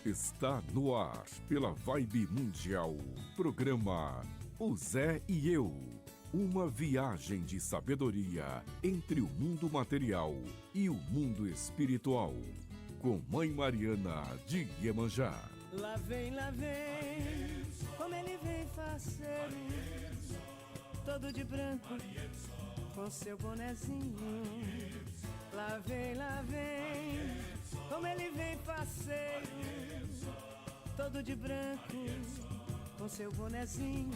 Está no ar, pela Vibe Mundial, programa O Zé e Eu. Uma viagem de sabedoria entre o mundo material e o mundo espiritual. Com Mãe Mariana de Iemanjá. Lá vem, como ele vem faceiro, todo de branco, com seu bonezinho. Lá vem, como ele vem faceiro, todo de branco, com seu bonezinho.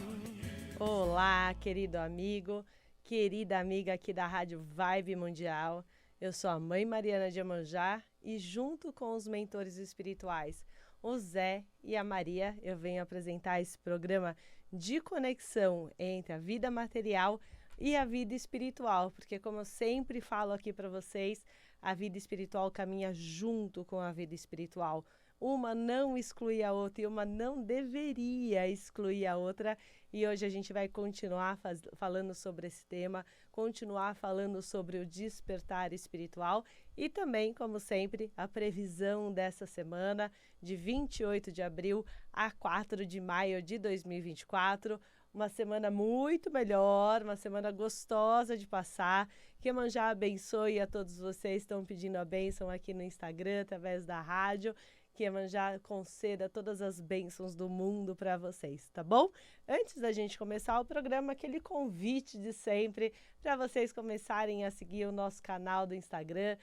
Olá, querido amigo, querida amiga aqui da Rádio Vibe Mundial. Eu sou a Mãe Mariana de Iemanjá e junto com os mentores espirituais, o Zé e a Maria, eu venho apresentar esse programa de conexão entre a vida material e a vida espiritual, porque como eu sempre falo aqui para vocês, a vida espiritual caminha junto com a vida espiritual. Uma não exclui a outra e uma não deveria excluir a outra. E hoje a gente vai continuar falando sobre esse tema, continuar falando sobre o despertar espiritual e também, como sempre, a previsão dessa semana, de 28 de abril a 4 de maio de 2024. Uma semana muito melhor, uma semana gostosa de passar. Que Iemanjá abençoe a todos vocês que estão pedindo a bênção aqui no Instagram, através da rádio. Que Iemanjá conceda todas as bênçãos do mundo para vocês, tá bom? Antes da gente começar o programa, aquele convite de sempre para vocês começarem a seguir o nosso canal do Instagram,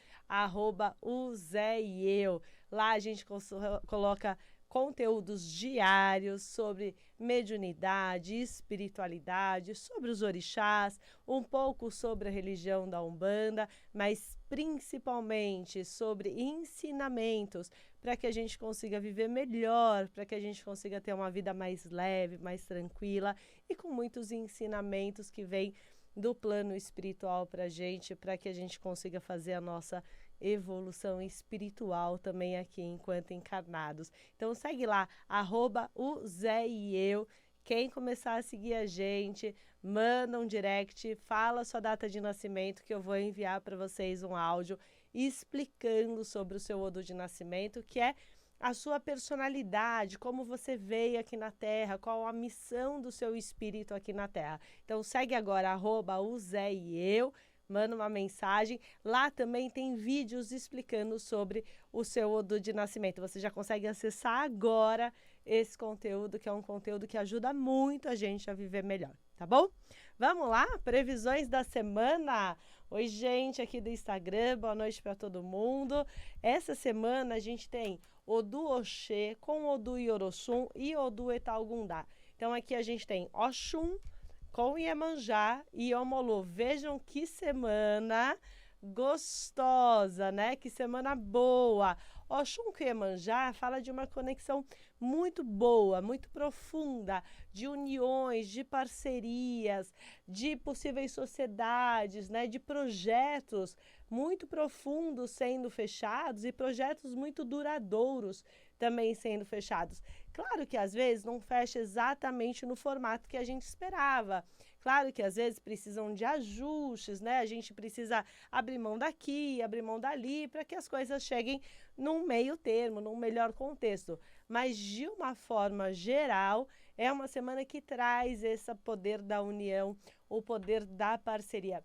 @o_zé_e_eu. Lá a gente coloca conteúdos diários sobre mediunidade, espiritualidade, sobre os orixás, um pouco sobre a religião da Umbanda, mas principalmente sobre ensinamentos para que a gente consiga viver melhor, para que a gente consiga ter uma vida mais leve, mais tranquila e com muitos ensinamentos que vêm do plano espiritual para que a gente consiga fazer a nossa evolução espiritual também aqui enquanto encarnados. Então segue lá, @o_zé_e_eu. Quem começar a seguir a gente, manda um direct, fala sua data de nascimento que eu vou enviar para vocês um áudio explicando sobre o seu Odu de nascimento, que é a sua personalidade, como você veio aqui na Terra, qual a missão do seu espírito aqui na Terra. Então segue agora, @o_zé_e_eu, manda uma mensagem. Lá também tem vídeos explicando sobre o seu Odu de nascimento. Você já consegue acessar agora esse conteúdo, que é um conteúdo que ajuda muito a gente a viver melhor, tá bom? Vamos lá? Previsões da semana. Oi, gente, aqui do Instagram, boa noite para todo mundo. Essa semana a gente tem Odu Oxê com Odu Iorossum e Odu Etalgundá. Então aqui a gente tem Oxum com Iemanjá e Omolu. Vejam que semana gostosa, né? Que semana boa. Oxum com Iemanjá fala de uma conexão muito boa, muito profunda, de uniões, de parcerias, de possíveis sociedades, né? De projetos muito profundos sendo fechados e projetos muito duradouros também sendo fechados. Claro que às vezes não fecha exatamente no formato que a gente esperava. Claro que às vezes precisam de ajustes, né? A gente precisa abrir mão daqui, abrir mão dali, para que as coisas cheguem num meio termo, num melhor contexto. Mas de uma forma geral, é uma semana que traz esse poder da união, o poder da parceria.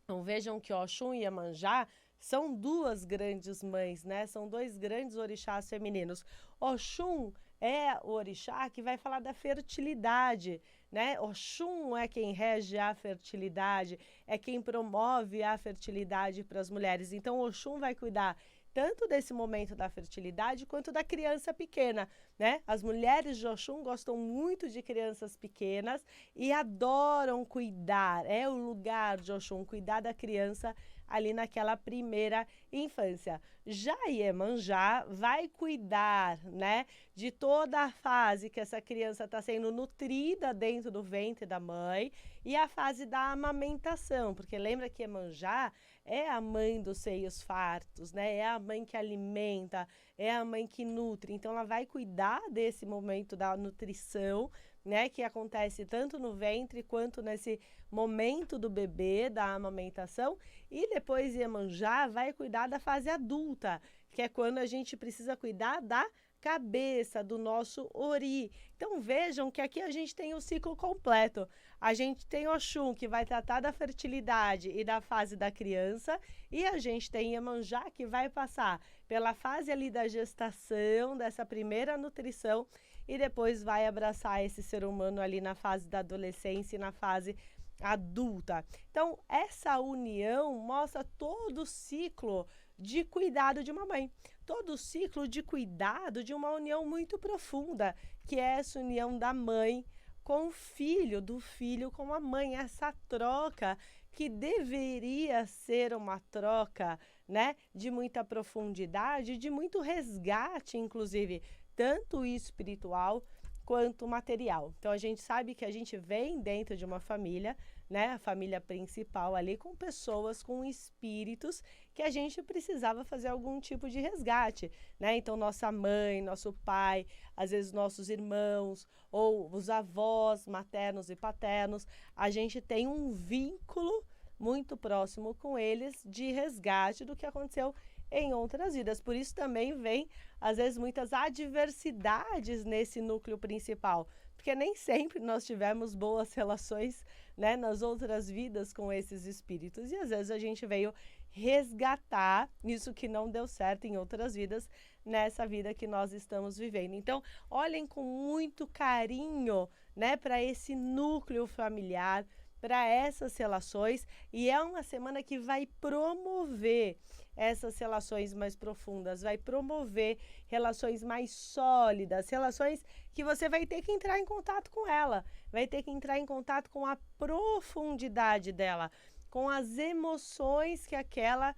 Então vejam que Oxum e Iemanjá são duas grandes mães, né? São dois grandes orixás femininos. Oxum é o orixá que vai falar da fertilidade, né? Oxum é quem rege a fertilidade, é quem promove a fertilidade para as mulheres. Então Oxum vai cuidar tanto desse momento da fertilidade quanto da criança pequena, né? As mulheres de Oxum gostam muito de crianças pequenas e adoram cuidar. É o lugar de Oxum, cuidar da criança ali naquela primeira infância. Já Iemanjá vai cuidar, né, de toda a fase que essa criança está sendo nutrida dentro do ventre da mãe e a fase da amamentação, porque lembra que Iemanjá é a mãe dos seios fartos, né? É a mãe que alimenta, é a mãe que nutre. Então ela vai cuidar desse momento da nutrição, né, que acontece tanto no ventre quanto nesse momento do bebê, da amamentação, e depois Iemanjá vai cuidar da fase adulta, que é quando a gente precisa cuidar da cabeça, do nosso ori. Então vejam que aqui a gente tem o ciclo completo. A gente tem Oxum, que vai tratar da fertilidade e da fase da criança, e a gente tem Iemanjá, que vai passar pela fase ali da gestação, dessa primeira nutrição, e depois vai abraçar esse ser humano ali na fase da adolescência e na fase adulta. Então, essa união mostra todo o ciclo de cuidado de uma mãe, todo o ciclo de cuidado de uma união muito profunda, que é essa união da mãe com o filho, do filho com a mãe, essa troca que deveria ser uma troca, né, de muita profundidade, de muito resgate, inclusive, tanto espiritual quanto material. Então, a gente sabe que a gente vem dentro de uma família, né, a família principal ali, com pessoas, com espíritos, que a gente precisava fazer algum tipo de resgate, né? Então, nossa mãe, nosso pai, às vezes nossos irmãos, ou os avós maternos e paternos, a gente tem um vínculo muito próximo com eles de resgate do que aconteceu em outras vidas. Por isso também vem, às vezes, muitas adversidades nesse núcleo principal, porque nem sempre nós tivemos boas relações, né, nas outras vidas com esses espíritos, e às vezes a gente veio resgatar isso que não deu certo em outras vidas, nessa vida que nós estamos vivendo. Então, olhem com muito carinho, né, para esse núcleo familiar, para essas relações, e é uma semana que vai promover essas relações mais profundas, vai promover relações mais sólidas, relações que você vai ter que entrar em contato com ela, vai ter que entrar em contato com a profundidade dela, com as emoções que aquela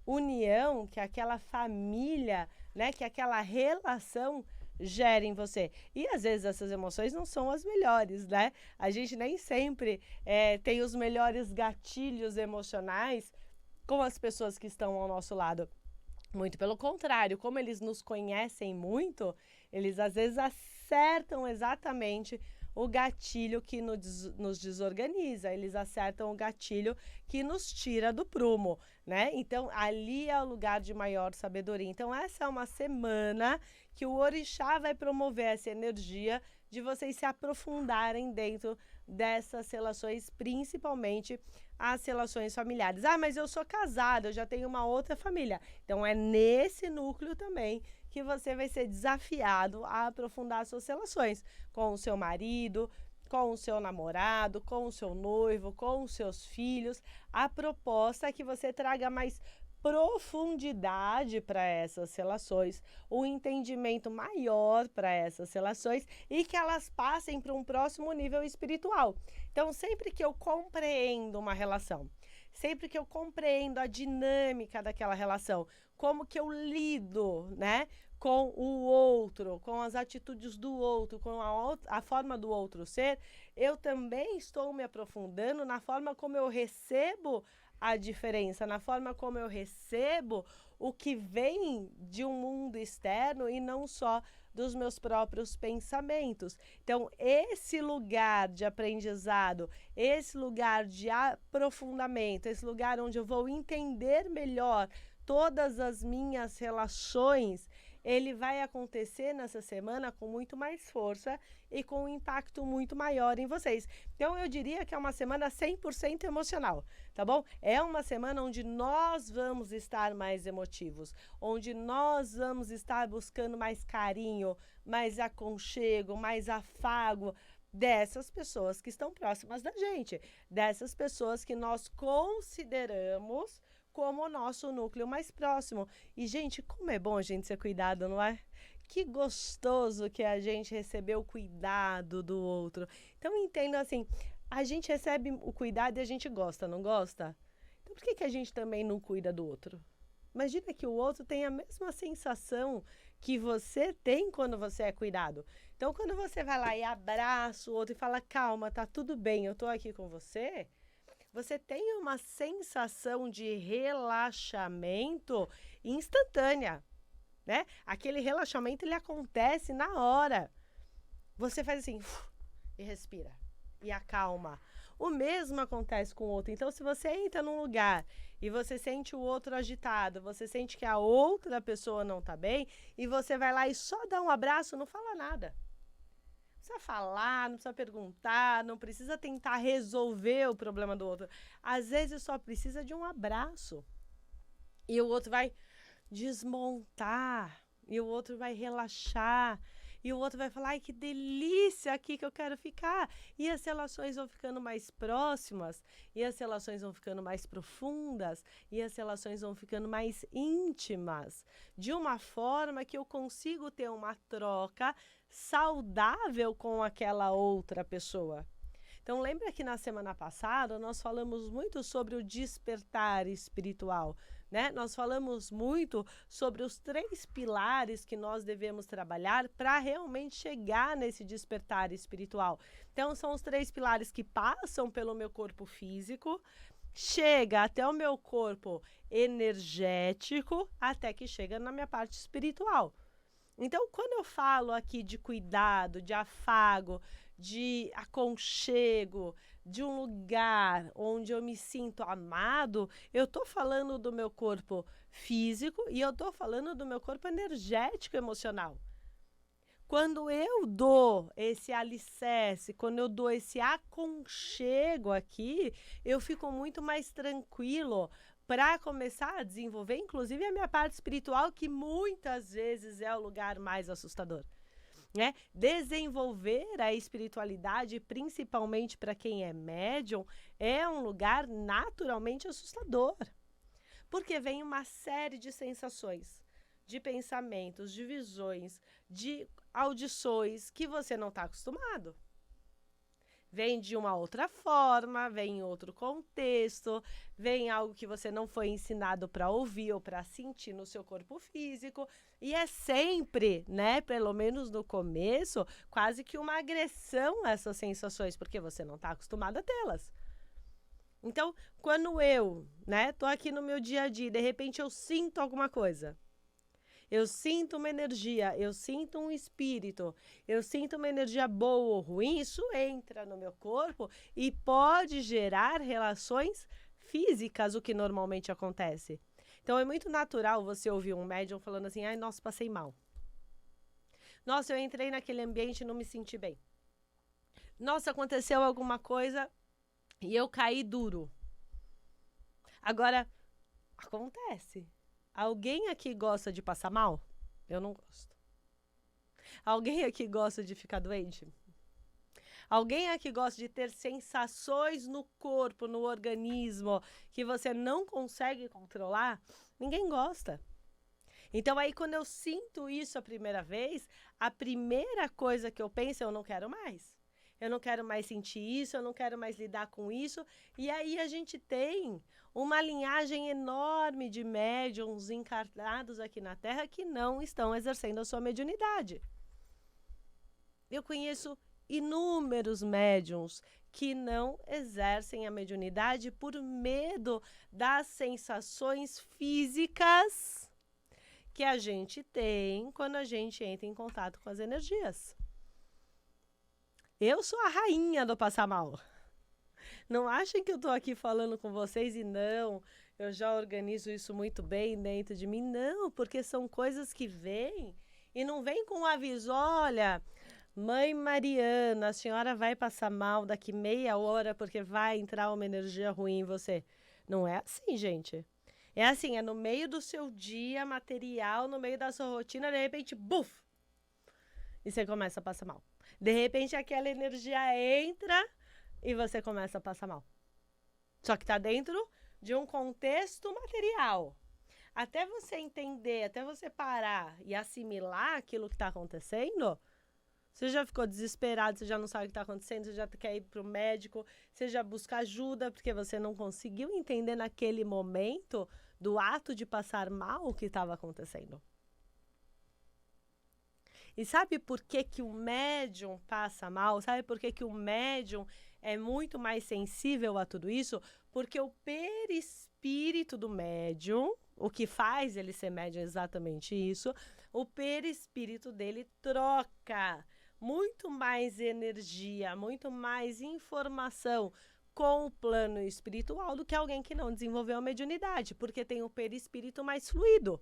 união, que aquela família, né, que aquela relação gera em você. E às vezes essas emoções não são as melhores, né? A gente nem sempre tem os melhores gatilhos emocionais com as pessoas que estão ao nosso lado. Muito pelo contrário, como eles nos conhecem muito, eles às vezes acertam exatamente o gatilho que nos desorganiza, eles acertam o gatilho que nos tira do prumo, né? Então, ali é o lugar de maior sabedoria. Então, essa é uma semana que o orixá vai promover essa energia de vocês se aprofundarem dentro dessas relações, principalmente as relações familiares. Ah, mas eu sou casada, eu já tenho uma outra família. Então, é nesse núcleo também que você vai ser desafiado a aprofundar suas relações com o seu marido, com o seu namorado, com o seu noivo, com os seus filhos. A proposta é que você traga mais profundidade para essas relações, um entendimento maior para essas relações e que elas passem para um próximo nível espiritual. Então, sempre que eu compreendo uma relação, sempre que eu compreendo a dinâmica daquela relação, como que eu lido, né, com o outro, com as atitudes do outro, com a forma do outro ser, eu também estou me aprofundando na forma como eu recebo a diferença, na forma como eu recebo o que vem de um mundo externo e não só dos meus próprios pensamentos. Então, esse lugar de aprendizado, esse lugar de aprofundamento, esse lugar onde eu vou entender melhor todas as minhas relações, ele vai acontecer nessa semana com muito mais força e com um impacto muito maior em vocês. Então, eu diria que é uma semana 100% emocional, tá bom? É uma semana onde nós vamos estar mais emotivos, onde nós vamos estar buscando mais carinho, mais aconchego, mais afago dessas pessoas que estão próximas da gente, dessas pessoas que nós consideramos como o nosso núcleo mais próximo. E, gente, como é bom a gente ser cuidado, não é? Que gostoso que a gente recebeu o cuidado do outro. Então, entendo assim, a gente recebe o cuidado e a gente gosta, não gosta? Então, por que a gente também não cuida do outro? Imagina que o outro tem a mesma sensação que você tem quando você é cuidado. Então, quando você vai lá e abraça o outro e fala, calma, tá tudo bem, eu tô aqui com você, você tem uma sensação de relaxamento instantânea, né? Aquele relaxamento, ele acontece na hora. Você faz assim, e respira, e acalma. O mesmo acontece com o outro. Então, se você entra num lugar e você sente o outro agitado, você sente que a outra pessoa não está bem, e você vai lá e só dá um abraço, não fala nada. Não precisa falar, não precisa perguntar, não precisa tentar resolver o problema do outro. Às vezes só precisa de um abraço. E o outro vai desmontar, e o outro vai relaxar, e o outro vai falar, ai, que delícia aqui que eu quero ficar. E as relações vão ficando mais próximas, e as relações vão ficando mais profundas, e as relações vão ficando mais íntimas, de uma forma que eu consigo ter uma troca saudável com aquela outra pessoa. Então, lembra que na semana passada nós falamos muito sobre o despertar espiritual, né? Nós falamos muito sobre os 3 pilares que nós devemos trabalhar para realmente chegar nesse despertar espiritual. Então, são os 3 pilares que passam pelo meu corpo físico, chega até o meu corpo energético, até que chega na minha parte espiritual. Então, quando eu falo aqui de cuidado, de afago, de aconchego, de um lugar onde eu me sinto amado, eu estou falando do meu corpo físico e eu estou falando do meu corpo energético emocional. Quando eu dou esse alicerce, quando eu dou esse aconchego aqui, eu fico muito mais tranquilo para começar a desenvolver, inclusive, a minha parte espiritual, que muitas vezes é o lugar mais assustador. Né? Desenvolver a espiritualidade, principalmente para quem é médium, é um lugar naturalmente assustador. Porque vem uma série de sensações, de pensamentos, de visões, de audições que você não está acostumado. Vem de uma outra forma, vem em outro contexto, vem algo que você não foi ensinado para ouvir ou para sentir no seu corpo físico. E é sempre, né, pelo menos no começo, quase que uma agressão a essas sensações, porque você não está acostumado a tê-las. Então, quando eu, né, tô aqui no meu dia a dia, de repente eu sinto alguma coisa. Eu sinto uma energia, eu sinto um espírito, eu sinto uma energia boa ou ruim, isso entra no meu corpo e pode gerar relações físicas, o que normalmente acontece. Então, é muito natural você ouvir um médium falando assim, ai, nossa, passei mal. Nossa, eu entrei naquele ambiente e não me senti bem. Nossa, aconteceu alguma coisa e eu caí duro. Agora, acontece. Alguém aqui gosta de passar mal? Eu não gosto. Alguém aqui gosta de ficar doente? Alguém aqui gosta de ter sensações no corpo, no organismo, que você não consegue controlar? Ninguém gosta. Então, aí, quando eu sinto isso a primeira vez, a primeira coisa que eu penso, eu não quero mais. Eu não quero mais sentir isso, eu não quero mais lidar com isso. E aí a gente tem uma linhagem enorme de médiums encarnados aqui na Terra que não estão exercendo a sua mediunidade. Eu conheço inúmeros médiums que não exercem a mediunidade por medo das sensações físicas que a gente tem quando a gente entra em contato com as energias. Eu sou a rainha do passar mal. Não achem que eu estou aqui falando com vocês e não, eu já organizo isso muito bem dentro de mim. Não, porque são coisas que vêm e não vêm com um aviso, olha, mãe Mariana, a senhora vai passar mal daqui meia hora porque vai entrar uma energia ruim em você. Não é assim, gente. É assim, é no meio do seu dia material, no meio da sua rotina, de repente, buf! E você começa a passar mal. De repente, aquela energia entra e você começa a passar mal. Só que está dentro de um contexto material. Até você entender, até você parar e assimilar aquilo que está acontecendo, você já ficou desesperado, você já não sabe o que está acontecendo, você já quer ir para o médico, você já busca ajuda, porque você não conseguiu entender naquele momento do ato de passar mal o que estava acontecendo. E sabe por que que o médium passa mal? Sabe por que que o médium é muito mais sensível a tudo isso? Porque o perispírito do médium, o que faz ele ser médium é exatamente isso, o perispírito dele troca muito mais energia, muito mais informação com o plano espiritual do que alguém que não desenvolveu a mediunidade, porque tem o perispírito mais fluido.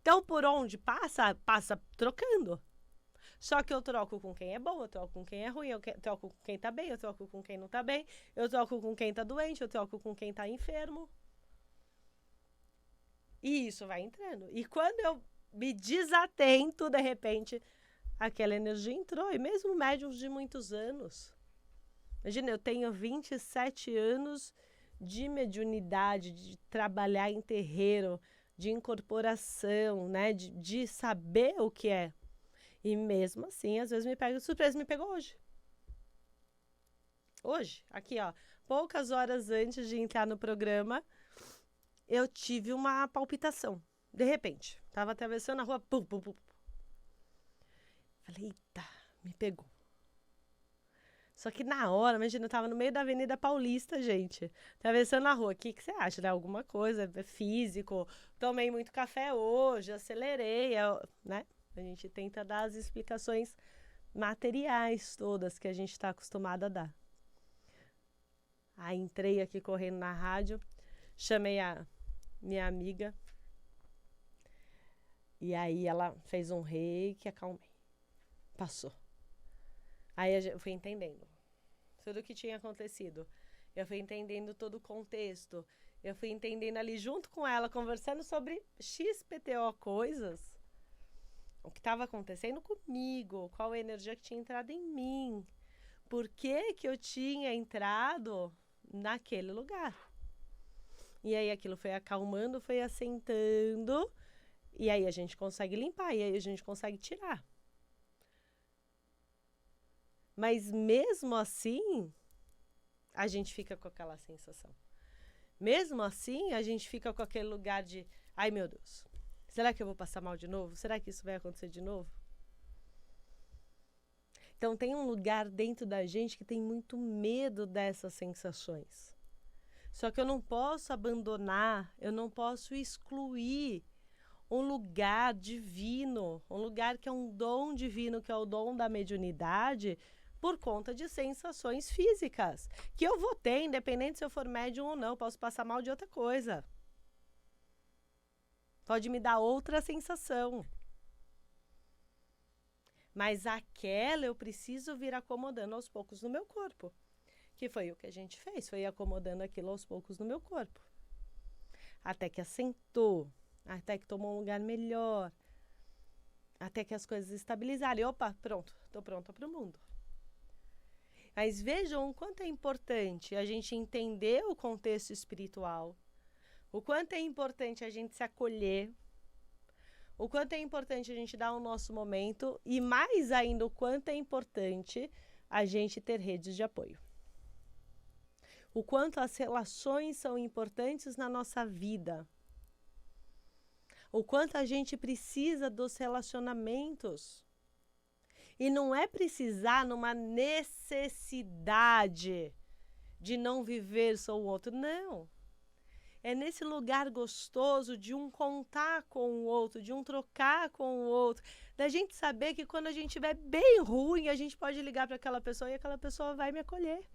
Então, por onde passa trocando. Só que eu troco com quem é bom, eu troco com quem é ruim, eu troco com quem tá bem, eu troco com quem não tá bem, eu troco com quem tá doente, eu troco com quem tá enfermo. E isso vai entrando. E quando eu me desatento, de repente, aquela energia entrou. E mesmo médiums de muitos anos. Imagina, eu tenho 27 anos de mediunidade, de trabalhar em terreiro, de incorporação, né? De saber o que é. E mesmo assim, às vezes me pega de surpresa. Me pegou hoje. Hoje, aqui, ó. Poucas horas antes de entrar no programa, eu tive uma palpitação. De repente. Tava atravessando a rua. Pum, pum, pum. Falei, eita, me pegou. Só que na hora, imagina, eu tava no meio da Avenida Paulista, gente. Atravessando a rua. O que você acha, né? Alguma coisa físico. Tomei muito café hoje, acelerei, né? A gente tenta dar as explicações materiais todas que a gente está acostumado a dar. Aí entrei aqui correndo na rádio, chamei a minha amiga. E aí ela fez um reiki, acalmei. Passou. Aí eu fui entendendo tudo o que tinha acontecido. Eu fui entendendo todo o contexto. Eu fui entendendo ali junto com ela, conversando sobre XPTO coisas. O que estava acontecendo comigo, qual a energia que tinha entrado em mim, por que eu tinha entrado naquele lugar. E aí aquilo foi acalmando, foi assentando, e aí a gente consegue limpar, e aí a gente consegue tirar. Mas mesmo assim, a gente fica com aquela sensação. Mesmo assim, a gente fica com aquele lugar de, ai meu Deus, será que eu vou passar mal de novo? Será que isso vai acontecer de novo? Então tem um lugar dentro da gente que tem muito medo dessas sensações. Só que eu não posso abandonar, eu não posso excluir um lugar divino, um lugar que é um dom divino, que é o dom da mediunidade, por conta de sensações físicas, que eu vou ter, independente se eu for médium ou não, eu posso passar mal de outra coisa. Pode me dar outra sensação. Mas aquela eu preciso vir acomodando aos poucos no meu corpo. Que foi o que a gente fez, foi acomodando aquilo aos poucos no meu corpo. Até que assentou, até que tomou um lugar melhor, até que as coisas estabilizaram. E, opa, pronto, estou pronta para o mundo. Mas vejam o quanto é importante a gente entender o contexto espiritual, o quanto é importante a gente se acolher, o quanto é importante a gente dar o nosso momento e, mais ainda, o quanto é importante a gente ter redes de apoio. O quanto as relações são importantes na nossa vida. O quanto a gente precisa dos relacionamentos. E não é precisar numa necessidade de não viver só o outro, não. É nesse lugar gostoso de um contar com o outro, de um trocar com o outro, da gente saber que quando a gente estiver bem ruim, a gente pode ligar para aquela pessoa e aquela pessoa vai me acolher.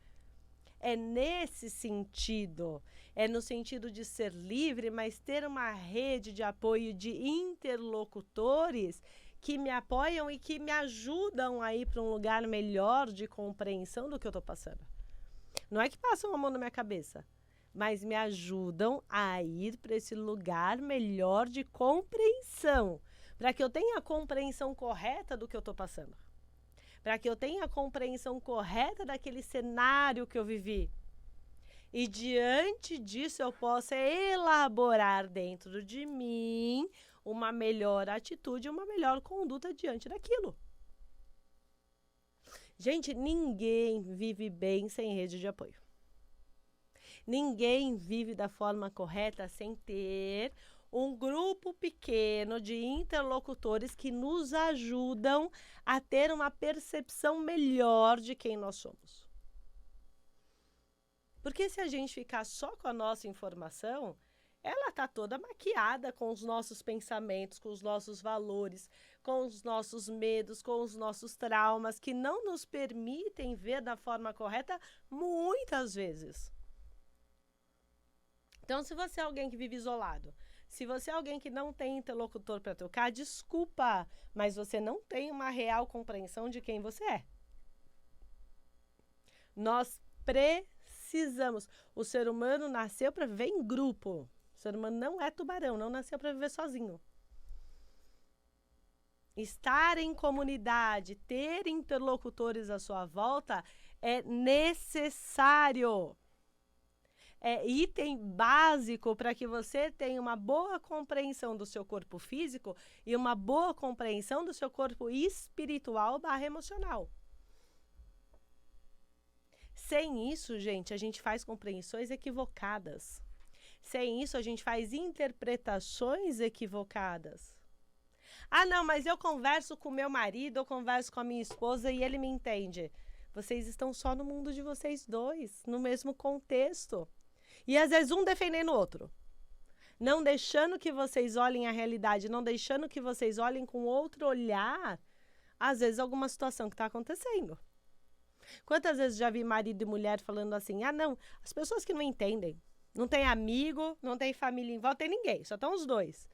É nesse sentido, é no sentido de ser livre, mas ter uma rede de apoio de interlocutores que me apoiam e que me ajudam a ir para um lugar melhor de compreensão do que eu estou passando. Não é que passam a mão na minha cabeça, mas me ajudam a ir para esse lugar melhor de compreensão, para que eu tenha a compreensão correta do que eu estou passando, para que eu tenha a compreensão correta daquele cenário que eu vivi. E diante disso eu possa elaborar dentro de mim uma melhor atitude, uma melhor conduta diante daquilo. Gente, ninguém vive bem sem rede de apoio. Ninguém vive da forma correta sem ter um grupo pequeno de interlocutores que nos ajudam a ter uma percepção melhor de quem nós somos. Porque se a gente ficar só com a nossa informação, ela está toda maquiada com os nossos pensamentos, com os nossos valores, com os nossos medos, com os nossos traumas, que não nos permitem ver da forma correta muitas vezes. Então, se você é alguém que vive isolado, se você é alguém que não tem interlocutor para trocar, desculpa, mas você não tem uma real compreensão de quem você é. Nós precisamos. O ser humano nasceu para viver em grupo. O ser humano não é tubarão, não nasceu para viver sozinho. Estar em comunidade, ter interlocutores à sua volta é necessário. É item básico para que você tenha uma boa compreensão do seu corpo físico e uma boa compreensão do seu corpo espiritual/emocional. Sem isso, gente, a gente faz compreensões equivocadas. Sem isso, a gente faz interpretações equivocadas. Ah, não, mas eu converso com meu marido, eu converso com a minha esposa e ele me entende. Vocês estão só no mundo de vocês dois, no mesmo contexto. E às vezes um defendendo o outro. Não deixando que vocês olhem a realidade, não deixando que vocês olhem com outro olhar, às vezes, alguma situação que está acontecendo. Quantas vezes já vi marido e mulher falando assim, ah, não, as pessoas que não entendem, não tem amigo, não tem família em volta, tem ninguém, só estão os dois.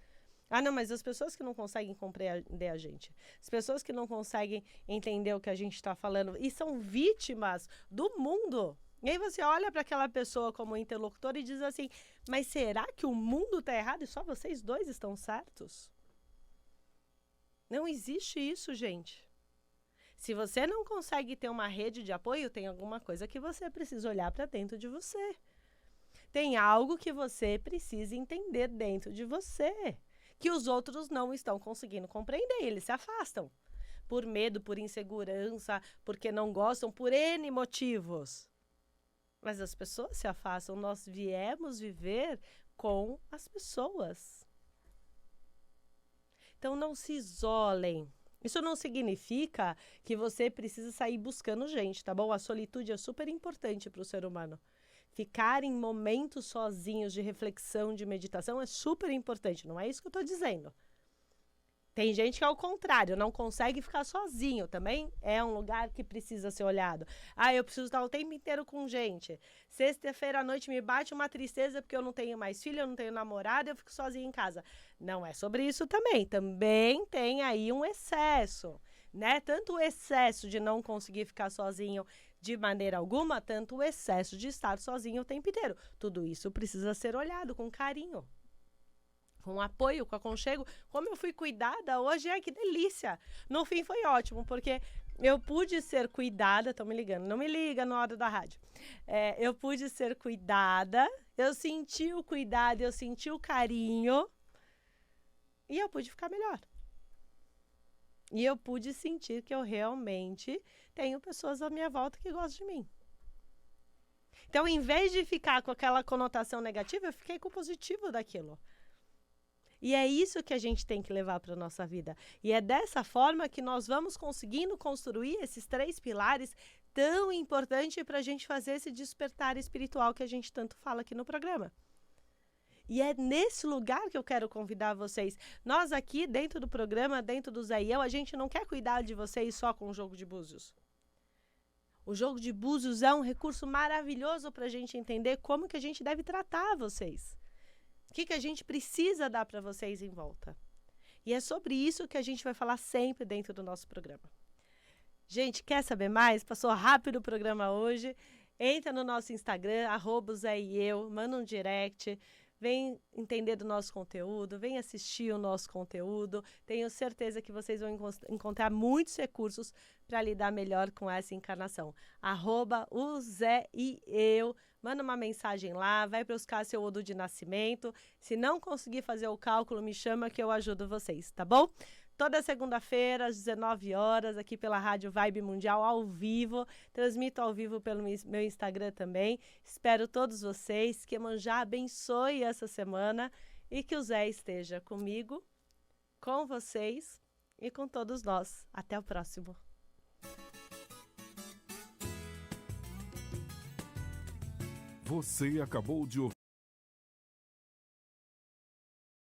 Ah, não, mas as pessoas que não conseguem compreender a gente, as pessoas que não conseguem entender o que a gente está falando e são vítimas do mundo. E aí você olha para aquela pessoa como interlocutor e diz assim, mas será que o mundo está errado e só vocês dois estão certos? Não existe isso, gente. Se você não consegue ter uma rede de apoio, tem alguma coisa que você precisa olhar para dentro de você. Tem algo que você precisa entender dentro de você, que os outros não estão conseguindo compreender, eles se afastam. Por medo, por insegurança, porque não gostam, por N motivos. Mas as pessoas se afastam, nós viemos viver com as pessoas. Então não se isolem. Isso não significa que você precisa sair buscando gente, tá bom? A solitude é super importante para o ser humano. Ficar em momentos sozinhos de reflexão, de meditação é super importante, não é isso que eu estou dizendo. Tem gente que é o contrário, não consegue ficar sozinho, também é um lugar que precisa ser olhado. Ah, eu preciso estar o tempo inteiro com gente. Sexta-feira à noite me bate uma tristeza porque eu não tenho mais filho, eu não tenho namorado, eu fico sozinha em casa. Não é sobre isso também, também tem aí um excesso, né? Tanto o excesso de não conseguir ficar sozinho de maneira alguma, tanto o excesso de estar sozinho o tempo inteiro. Tudo isso precisa ser olhado com carinho. Com apoio, com aconchego, como eu fui cuidada hoje, que delícia. No fim foi ótimo, porque eu pude ser cuidada, estão me ligando, não me liga na hora da rádio. Eu pude ser cuidada, eu senti o cuidado, eu senti o carinho e eu pude ficar melhor. E eu pude sentir que eu realmente tenho pessoas à minha volta que gostam de mim. Então, em vez de ficar com aquela conotação negativa, eu fiquei com o positivo daquilo. E é isso que a gente tem que levar para a nossa vida. E é dessa forma que nós vamos conseguindo construir esses 3 pilares tão importantes para a gente fazer esse despertar espiritual que a gente tanto fala aqui no programa. E é nesse lugar que eu quero convidar vocês. Nós aqui, dentro do programa, dentro do Zé e Eu, a gente não quer cuidar de vocês só com o jogo de búzios. O jogo de búzios é um recurso maravilhoso para a gente entender como que a gente deve tratar vocês. O que a gente precisa dar para vocês em volta. E é sobre isso que a gente vai falar sempre dentro do nosso programa. Gente, quer saber mais? Passou rápido o programa hoje. Entra no nosso Instagram, @ZéEEu, manda um direct. Vem entender do nosso conteúdo, vem assistir o nosso conteúdo. Tenho certeza que vocês vão encontrar muitos recursos para lidar melhor com essa encarnação. @ZéEeu. Manda uma mensagem lá, vai buscar seu Odu de nascimento. Se não conseguir fazer o cálculo, me chama que eu ajudo vocês, tá bom? Toda segunda-feira, às 19 horas, aqui pela Rádio Vibe Mundial, ao vivo. Transmito ao vivo pelo meu Instagram também. Espero todos vocês. Que Iemanjá abençoe essa semana e que o Zé esteja comigo, com vocês e com todos nós. Até o próximo. Você acabou de ouvir